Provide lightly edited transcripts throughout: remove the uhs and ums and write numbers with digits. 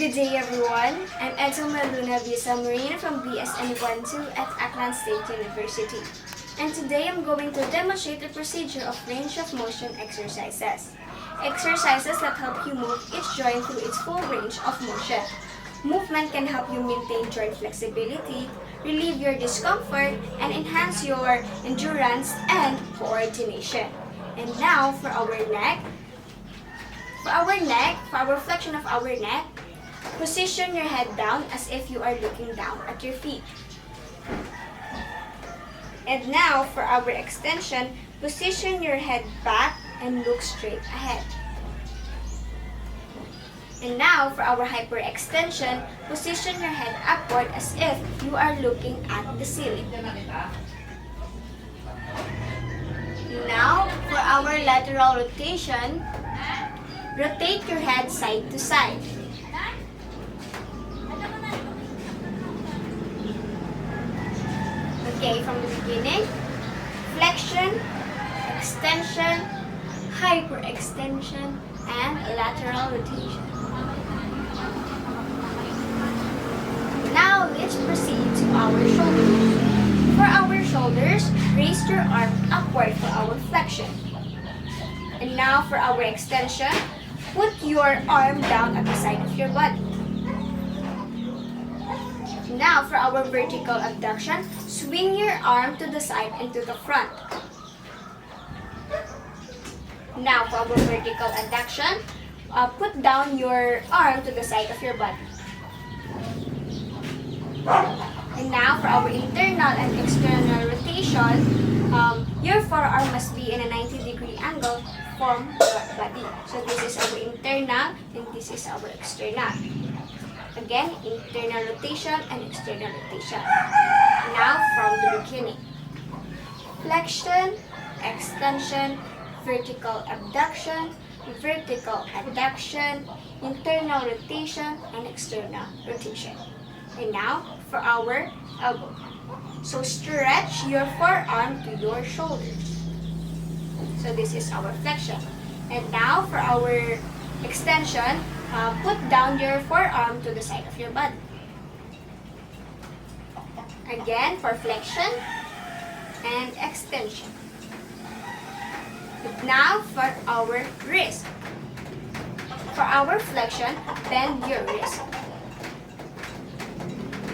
Good day everyone, I'm Edsel Maluna Visa Marina from BSN 12 at Aklan State University. And today I'm going to demonstrate the procedure of range of motion exercises. Exercises that help you move each joint through its full range of motion. Movement can help you maintain joint flexibility, relieve your discomfort, and enhance your endurance and coordination. And now for our neck. For our flexion of our neck, position your head down as if you are looking down at your feet. And now for our extension, position your head back and look straight ahead. And now for our hyperextension, position your head upward as if you are looking at the ceiling. Now for our lateral rotation, rotate your head side to side. Okay, from the beginning, flexion, extension, hyperextension, and lateral rotation. Now, let's proceed to our shoulders. For our shoulders, raise your arm upward for our flexion. And now for our extension, put your arm down at the side of your body. Now for our vertical abduction, swing your arm to the side and to the front. Now for our vertical abduction, put down your arm to the side of your body. And now for our internal and external rotation, your forearm must be in a 90-degree angle from your body. So this is our internal and this is our external. Again, internal rotation and external rotation. Now from the beginning. Flexion, extension, vertical abduction, internal rotation, and external rotation. And now for our elbow. So stretch your forearm to your shoulders. So this is our flexion. And now for our extension, put down your forearm to the side of your body. Again, for flexion and extension. But now for our wrist. For our flexion, bend your wrist.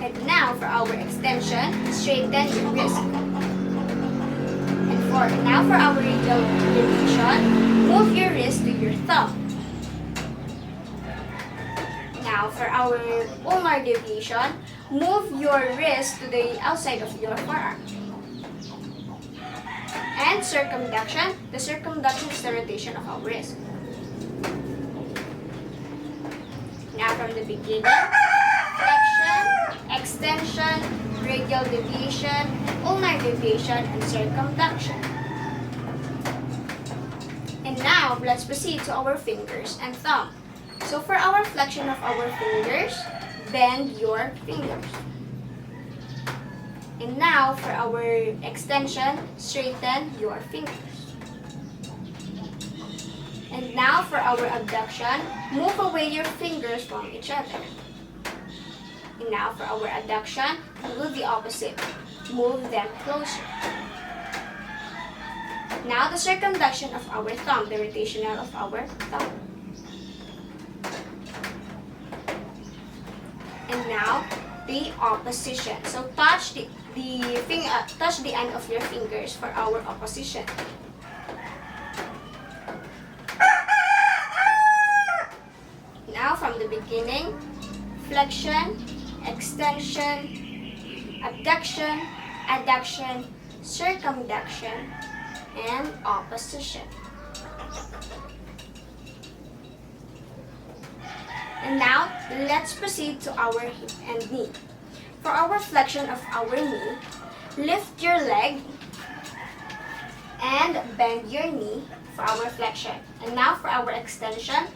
And now for our extension, straighten your wrist. And now for our radial deviation, move your wrist to your thumb. Now for our ulnar deviation, move your wrist to the outside of your forearm. And circumduction, the circumduction is the rotation of our wrist. Now from the beginning, flexion, extension, radial deviation, ulnar deviation, and circumduction. And now, let's proceed to our fingers and thumb. So for our flexion of our fingers, bend your fingers. And now for our extension, straighten your fingers. And now for our abduction, move away your fingers from each other. And now for our adduction, do the opposite. Move them closer. Now the circumduction of our thumb, the rotational of our thumb. And now the opposition. So touch the end of your fingers for our opposition. Now from the beginning, flexion, extension, abduction, adduction, circumduction, and opposition. And now, let's proceed to our hip and knee. For our flexion of our knee, lift your leg and bend your knee for our flexion. And now for our extension,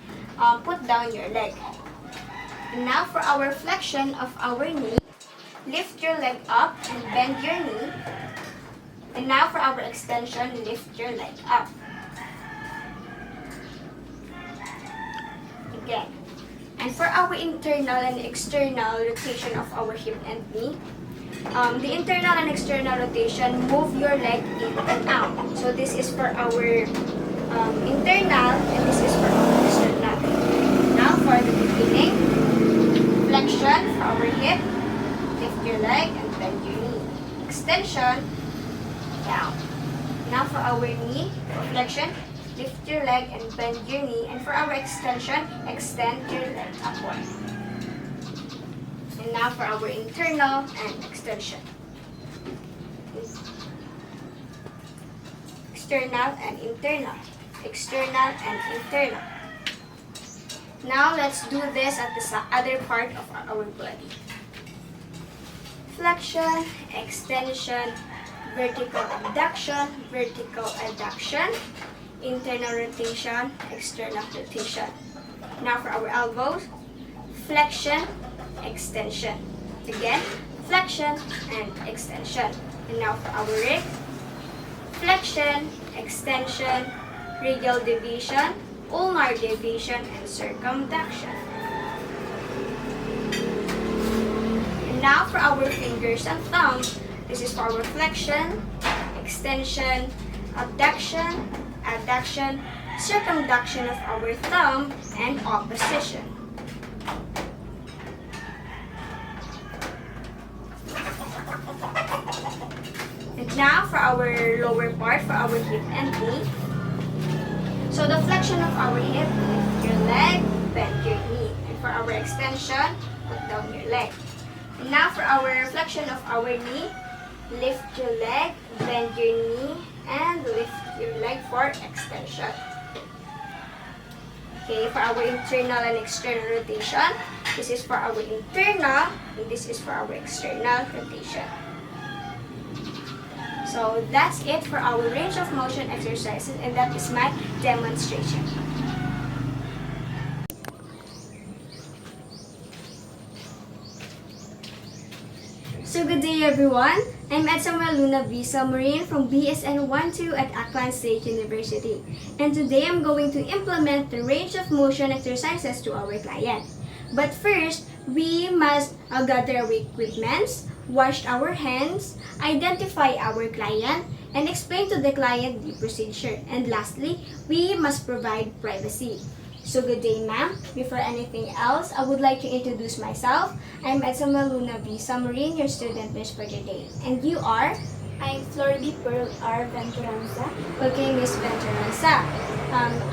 put down your leg. And now for our flexion of our knee, lift your leg up and bend your knee. And now for our extension, lift your leg up. Again. And for our internal and external rotation of our hip and knee, the internal and external rotation, move your leg in and out. So this is for our internal and this is for our external. Now for the beginning, flexion for our hip, lift your leg and bend your knee. Extension, down. Now for our knee, for flexion, lift your leg and bend your knee. And for our extension, extend your leg upward. And now for our internal and extension. External and internal. External and internal. Now let's do this at the other part of our body. Flexion, extension, vertical abduction, internal rotation, external rotation. Now for our elbows, flexion, extension. Again, flexion and extension. And now for our rib, flexion, extension, radial deviation, ulnar deviation, and circumduction. And now for our fingers and thumbs, this is for our flexion, extension, abduction, circumduction of our thumb, and opposition. And now for our lower part, for our hip and knee. So the flexion of our hip, lift your leg, bend your knee. And for our extension, put down your leg. And now for our flexion of our knee, lift your leg, bend your knee, and lift your leg for extension. Okay, for our internal and external rotation, this is for our internal, and this is for our external rotation. So that's it for our range of motion exercises, and that is my demonstration. So good day everyone. I'm Ed Samuel Luna V. Marine from BSN 1-2 at Aklan State University. And today I'm going to implement the range of motion exercises to our client. But first, we must gather our equipment, wash our hands, identify our client, and explain to the client the procedure. And lastly, we must provide privacy. So good day, ma'am. Before anything else, I would like to introduce myself. I'm Edsamuel Luna V. Marine, your student nurse for today. And you are? I'm Florby Pearl R. Venturanza. Okay, Miss Venturanza.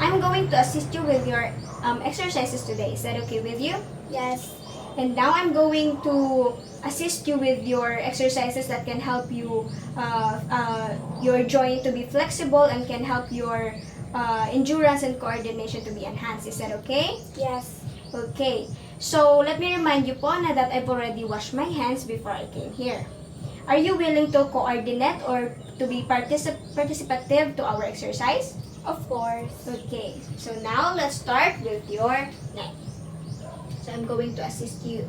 I'm going to assist you with your exercises today. Is that okay with you? Yes. And now I'm going to assist you with your exercises that can help you, your joint to be flexible and can help your endurance and coordination to be enhanced. Is that okay? Yes. Okay. So, let me remind you po na that I've already washed my hands before I came here. Are you willing to coordinate or to be participative to our exercise? Of course. Okay. So, now let's start with your neck. So, I'm going to assist you.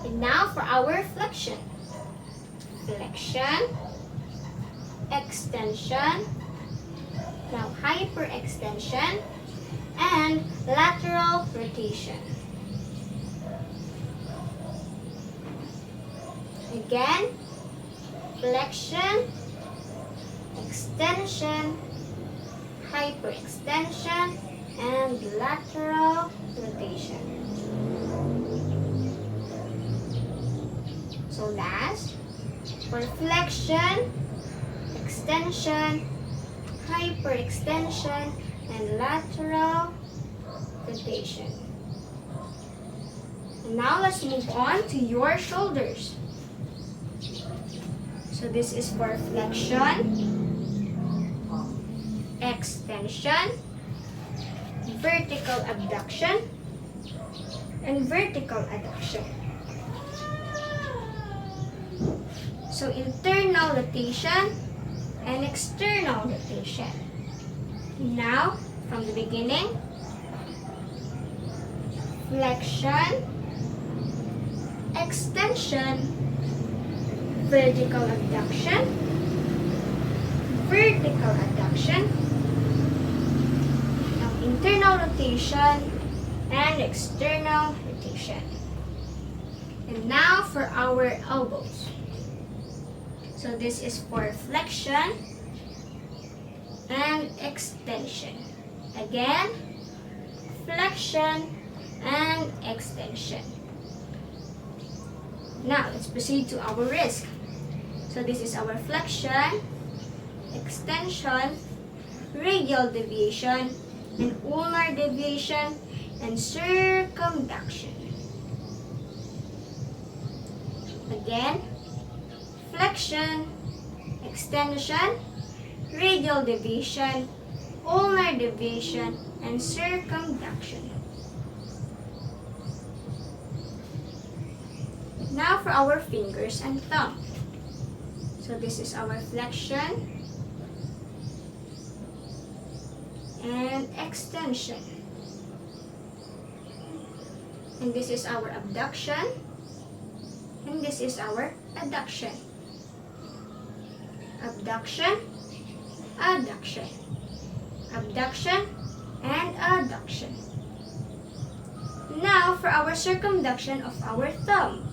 And now for our flexion. Flexion. Extension. Now, hyperextension. And lateral rotation. Again, flexion, extension, hyperextension, and lateral rotation. So last, for flexion, extension, hyperextension, and lateral rotation. And now let's move on to your shoulders. So this is for flexion, extension, vertical abduction, and vertical adduction. So internal rotation and external rotation. Now, from the beginning, flexion, extension, vertical abduction, vertical adduction. Now, internal rotation and external rotation. And now for our elbows. So this is for flexion and extension. Again, flexion and extension. Now let's proceed to our wrist. So this is our flexion, extension, radial deviation, and ulnar deviation, and circumduction. Again, flexion, extension, radial deviation, ulnar deviation, and circumduction. Now for our fingers and thumb. So this is our flexion and extension. And this is our abduction. And this is our adduction. Abduction, adduction. Abduction and adduction. Now for our circumduction of our thumb.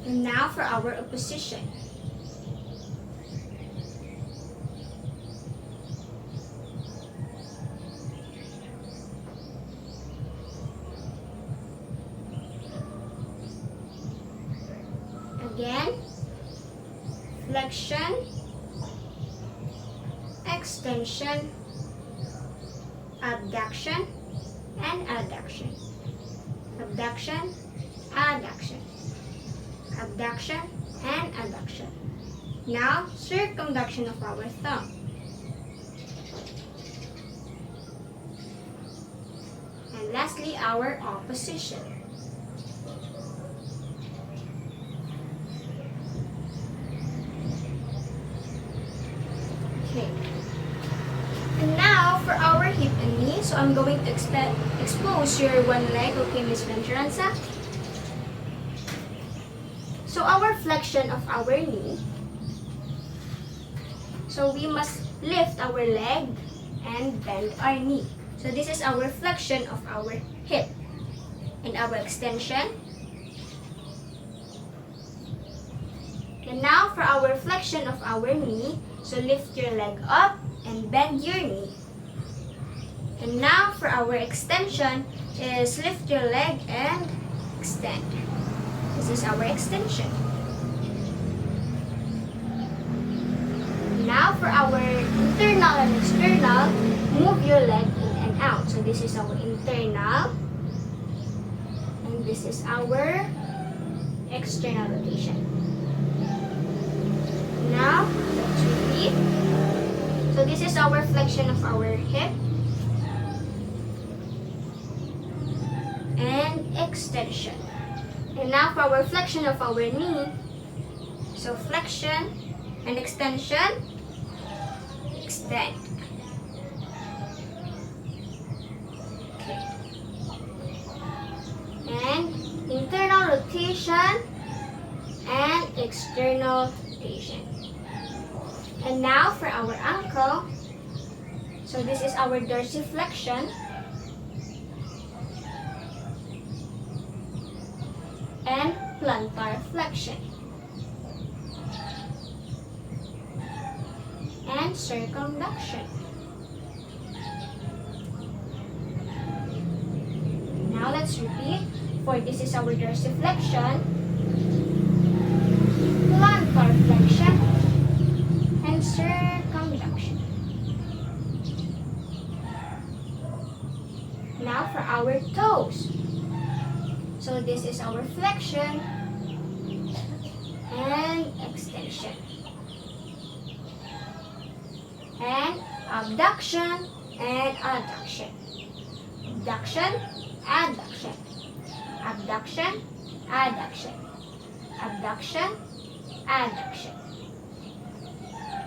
And now for our opposition. Again, flexion, extension, abduction, and adduction. Abduction, adduction. Abduction and adduction. Now, circumduction of our thumb. And lastly, our opposition. Okay. And now for our hip and knee. So I'm going to expose your one leg. Okay, Miss Venturanza? So our flexion of our knee. So we must lift our leg and bend our knee. So this is our flexion of our hip. And our extension. And now for our flexion of our knee. So lift your leg up and bend your knee. And now for our extension is lift your leg and extend. This is our extension. Now for our internal and external, move your leg in and out. So this is our internal. And this is our external rotation. Now, let's repeat. So this is our flexion of our hip. And extension. And now for our flexion of our knee. So flexion and extension. Extend. Okay. And internal rotation and external rotation. And now for our ankle. So this is our dorsiflexion. And plantar flexion. And circumduction. Now let's repeat. For this is our dorsiflexion, plantar flexion, and circumduction. Now for our toes. So this is our flexion and extension. And abduction and adduction. Abduction, adduction. Abduction, adduction. Abduction, adduction.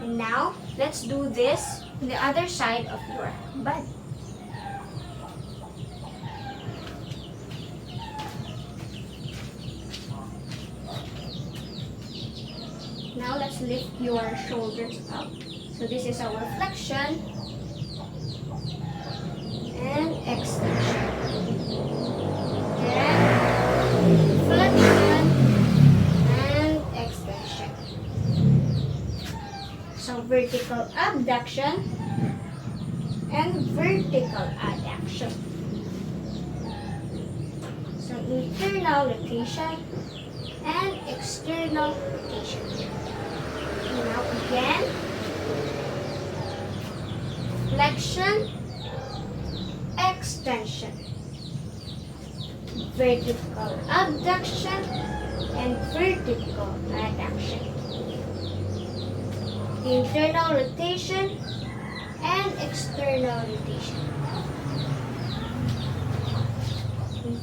And now, let's do this on the other side of your body. Now let's lift your shoulders up. So this is our flexion and extension. Then flexion and extension. So vertical abduction and vertical adduction. So internal rotation and external rotation. Now again, flexion, extension, vertical abduction, and vertical adduction. Internal rotation and external rotation.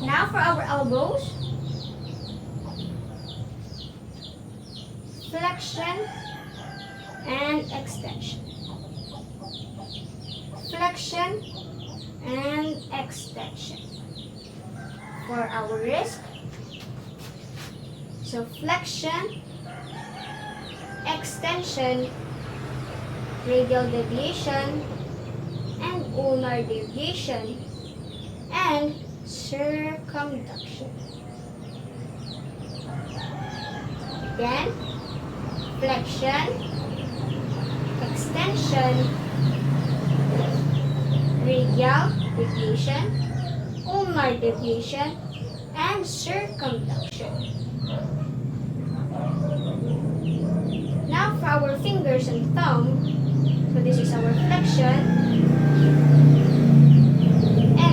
Now for our elbows. Flexion and extension. Flexion and extension. For our wrist. So flexion, extension, radial deviation, and ulnar deviation, and circumduction. Again, flexion, extension, radial deviation, ulnar deviation, and circumduction. Now for our fingers and thumb, so this is our flexion,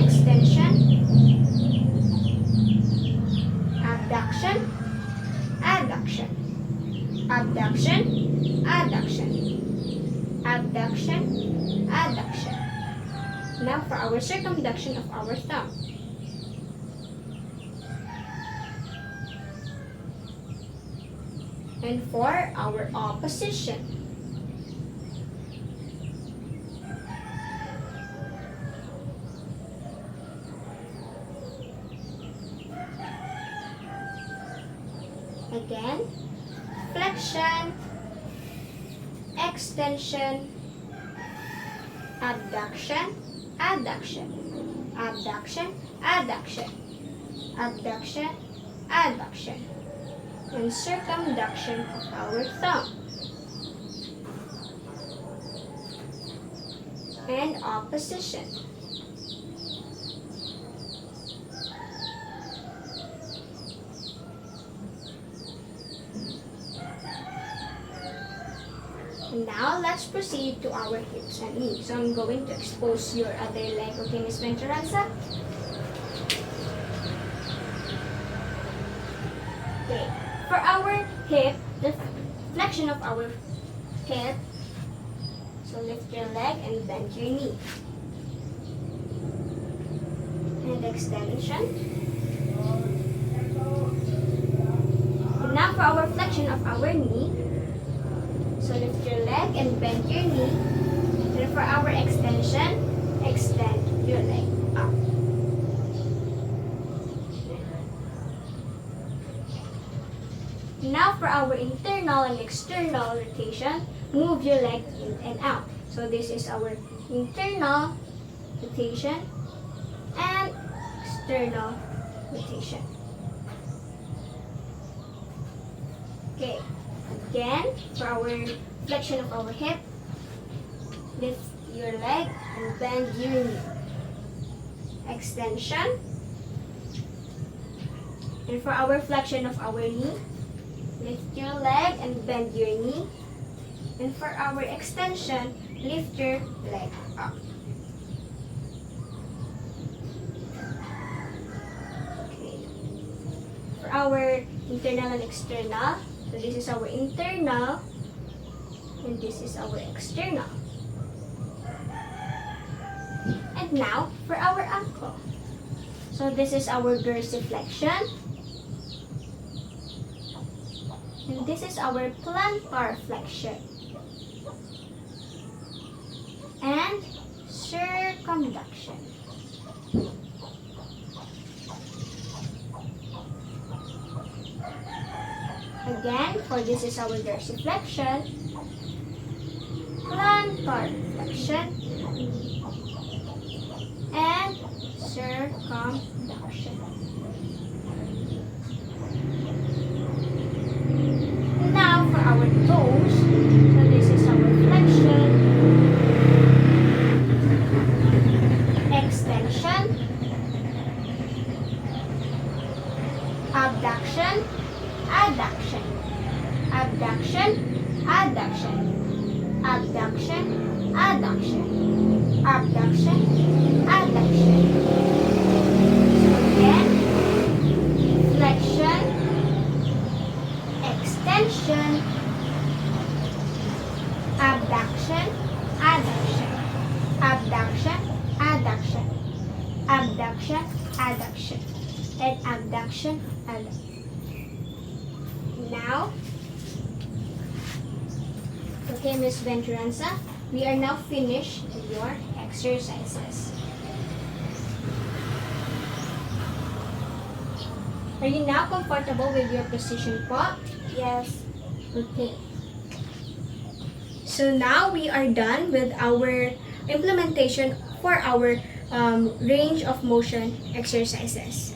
extension, abduction, adduction, abduction, adduction, abduction, adduction. Now for our circumduction of our thumb. And for our opposition. Again, flexion, extension, abduction, adduction, abduction, adduction, abduction, adduction, and circumduction of our thumb. And opposition. And now let's proceed to our hips and knees. So I'm going to expose your other leg, okay, Miss Venturanza? Okay. For our hip, the flexion of our hip, so lift your leg and bend your knee. And extension. And now for our flexion of our knee, so lift your leg and bend your knee. And for our extension, extend your leg up. Now for our internal and external rotation, move your leg in and out. So this is our internal rotation and external rotation. Okay, again, for our flexion of our hip, lift your leg and bend your knee. Extension. And for our flexion of our knee, lift your leg and bend your knee. And for our extension, lift your leg up. Okay. For our internal and external, so this is our internal and this is our external. And now for our ankle. So this is our dorsiflexion. And this is our plantar flexion. And circumduction. Again, for this is our dorsiflexion, plantar flexion, and circumflexion. Now for our toes, so this is our flexion, extension, abduction, adduction, abduction, adduction, abduction, adduction, abduction, adduction. So again, flexion, extension, abduction, adduction, abduction, adduction, abduction, adduction, and abduction, adduction. Now, okay, Miss Venturanza, we are now finished with your exercises. Are you now comfortable with your position po? Yes. Okay. So now we are done with our implementation for our range of motion exercises.